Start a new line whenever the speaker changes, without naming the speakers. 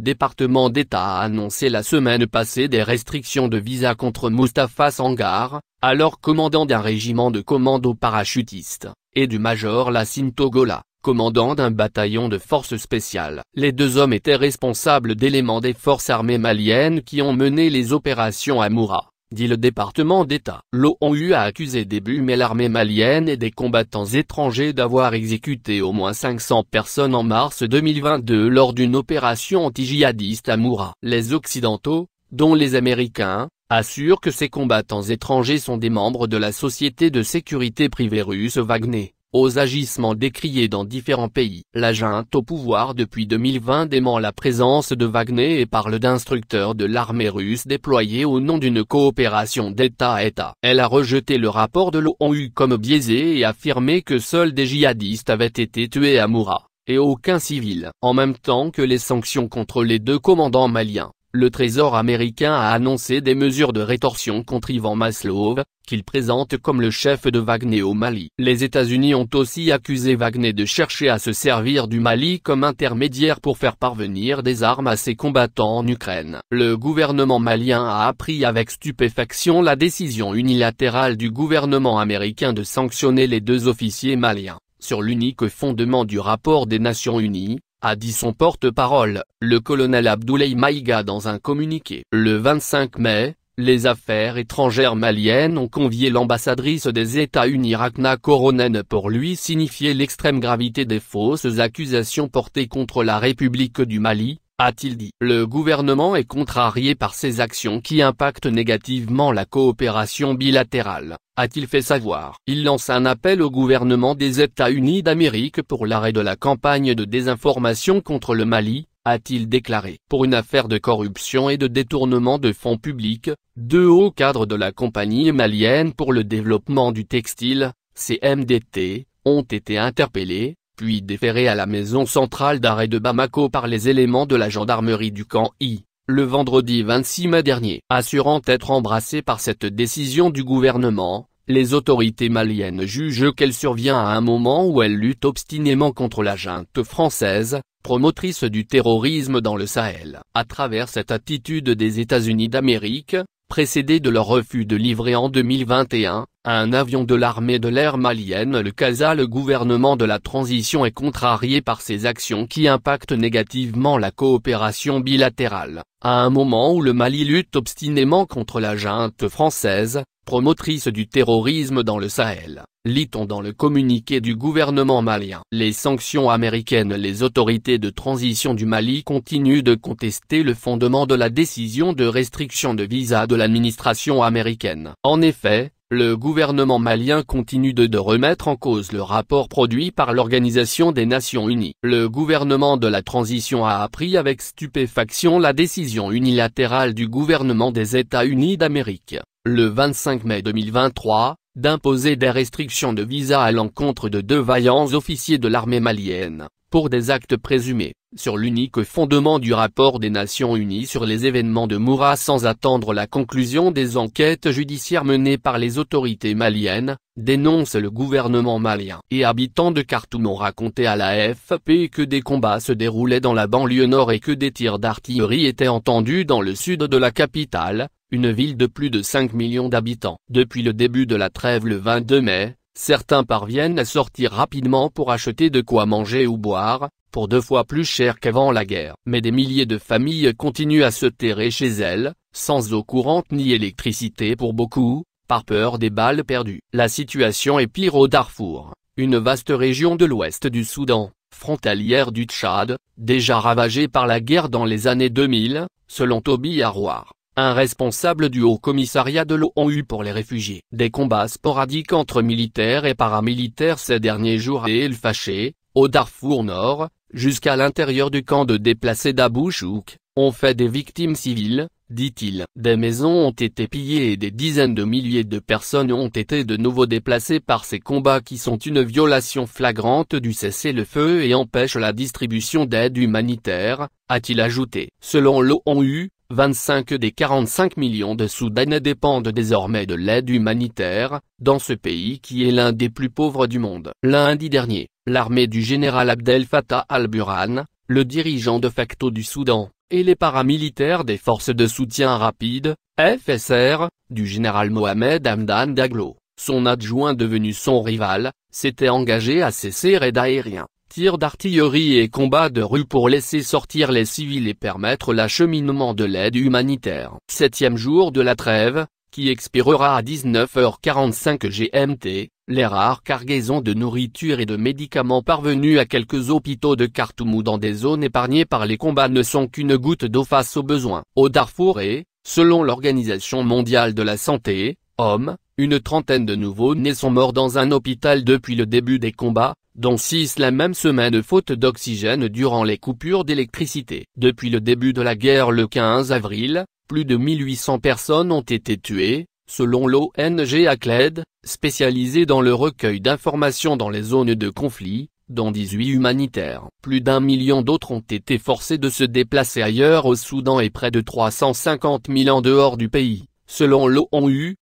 département d'État a annoncé la semaine passée des restrictions de visa contre Moustapha Sangar, alors commandant d'un régiment de commando parachutiste, et du major Lassine Togola, commandant d'un bataillon de forces spéciales. Les deux hommes étaient responsables d'éléments des forces armées maliennes qui ont mené les opérations à Moura, dit le département d'État. L'ONU a accusé début mai l'armée malienne et des combattants étrangers d'avoir exécuté au moins 500 personnes en mars 2022 lors d'une opération anti-djihadiste à Moura. Les Occidentaux, dont les Américains, assurent que ces combattants étrangers sont des membres de la société de sécurité privée russe Wagner, aux agissements décriés dans différents pays. La junte au pouvoir depuis 2020 dément la présence de Wagner et parle d'instructeurs de l'armée russe déployés au nom d'une coopération d'État à État. Elle a rejeté le rapport de l'ONU comme biaisé et affirmé que seuls des djihadistes avaient été tués à Moura, et aucun civil. En même temps que les sanctions contre les deux commandants maliens, le Trésor américain a annoncé des mesures de rétorsion contre Ivan Maslov, qu'il présente comme le chef de Wagner au Mali. Les États-Unis ont aussi accusé Wagner de chercher à se servir du Mali comme intermédiaire pour faire parvenir des armes à ses combattants en Ukraine. Le gouvernement malien a appris avec stupéfaction la décision unilatérale du gouvernement américain de sanctionner les deux officiers maliens, sur l'unique fondement du rapport des Nations Unies, a dit son porte-parole, le colonel Abdoulaye Maïga dans un communiqué. Le 25 mai, les affaires étrangères maliennes ont convié l'ambassadrice des États-Unis Rachna Koronen pour lui signifier l'extrême gravité des fausses accusations portées contre la République du Mali, a-t-il dit. Le gouvernement est contrarié par ces actions qui impactent négativement la coopération bilatérale, a-t-il fait savoir. Il lance un appel au gouvernement des États-Unis d'Amérique pour l'arrêt de la campagne de désinformation contre le Mali, a-t-il déclaré. Pour une affaire de corruption et de détournement de fonds publics, deux hauts cadres de la compagnie malienne pour le développement du textile, CMDT, ont été interpellés, puis déférés à la maison centrale d'arrêt de Bamako par les éléments de la gendarmerie du camp I, le vendredi 26 mai dernier. Assurant être embrassés par cette décision du gouvernement, les autorités maliennes jugent qu'elle survient à un moment où elles luttent obstinément contre la junte française, promotrice du terrorisme dans le Sahel. À travers cette attitude des États-Unis d'Amérique, précédée de leur refus de livrer en 2021, un avion de l'armée de l'air malienne le CASA, le gouvernement de la transition est contrarié par ces actions qui impactent négativement la coopération bilatérale, à un moment où le Mali lutte obstinément contre la junte française, promotrice du terrorisme dans le Sahel, lit-on dans le communiqué du gouvernement malien. Les sanctions américaines. Les autorités de transition du Mali continuent de contester le fondement de la décision de restriction de visa de l'administration américaine. En effet, le gouvernement malien continue de remettre en cause le rapport produit par l'Organisation des Nations Unies. Le gouvernement de la transition a appris avec stupéfaction la décision unilatérale du gouvernement des États-Unis d'Amérique, le 25 mai 2023, d'imposer des restrictions de visa à l'encontre de deux vaillants officiers de l'armée malienne, pour des actes présumés, sur l'unique fondement du rapport des Nations Unies sur les événements de Moura sans attendre la conclusion des enquêtes judiciaires menées par les autorités maliennes, dénonce le gouvernement malien. Et habitants de Khartoum ont raconté à la AFP que des combats se déroulaient dans la banlieue nord et que des tirs d'artillerie étaient entendus dans le sud de la capitale, une ville de plus de 5 millions d'habitants. Depuis le début de la trêve le 22 mai, certains parviennent à sortir rapidement pour acheter de quoi manger ou boire, pour 2 fois plus cher qu'avant la guerre. Mais des milliers de familles continuent à se terrer chez elles, sans eau courante ni électricité pour beaucoup, par peur des balles perdues. La situation est pire au Darfour, une vaste région de l'ouest du Soudan, frontalière du Tchad, déjà ravagée par la guerre dans les années 2000, selon Toby Arwar, un responsable du Haut-Commissariat de l'ONU pour les réfugiés. Des combats sporadiques entre militaires et paramilitaires ces derniers jours et El Faché, au Darfour Nord, jusqu'à l'intérieur du camp de déplacés d'Abou Chouk, ont fait des victimes civiles, dit-il. Des maisons ont été pillées et des dizaines de milliers de personnes ont été de nouveau déplacées par ces combats qui sont une violation flagrante du cessez-le-feu et empêchent la distribution d'aide humanitaire, a-t-il ajouté. Selon l'ONU, 25 des 45 millions de Soudanais dépendent désormais de l'aide humanitaire, dans ce pays qui est l'un des plus pauvres du monde. Lundi dernier, l'armée du général Abdel Fattah al-Burhan, le dirigeant de facto du Soudan, et les paramilitaires des Forces de soutien rapide, FSR, du général Mohamed Hamdan Daglo, son adjoint devenu son rival, s'étaient engagés à cesser raids aériens, tirs d'artillerie et combats de rue pour laisser sortir les civils et permettre l'acheminement de l'aide humanitaire. 7e jour de la trêve, qui expirera à 19h45 GMT, les rares cargaisons de nourriture et de médicaments parvenus à quelques hôpitaux de Khartoum ou dans des zones épargnées par les combats ne sont qu'une goutte d'eau face aux besoins. Au Darfour et, selon l'Organisation mondiale de la santé, une trentaine de nouveau-nés sont morts dans un hôpital depuis le début des combats, dont 6 la même semaine faute d'oxygène durant les coupures d'électricité. Depuis le début de la guerre le 15 avril, plus de 1800 personnes ont été tuées, selon l'ONG ACLED, spécialisée dans le recueil d'informations dans les zones de conflit, dont 18 humanitaires. Plus d'1 million d'autres ont été forcés de se déplacer ailleurs au Soudan et près de 350 000 en dehors du pays, selon l'ONU.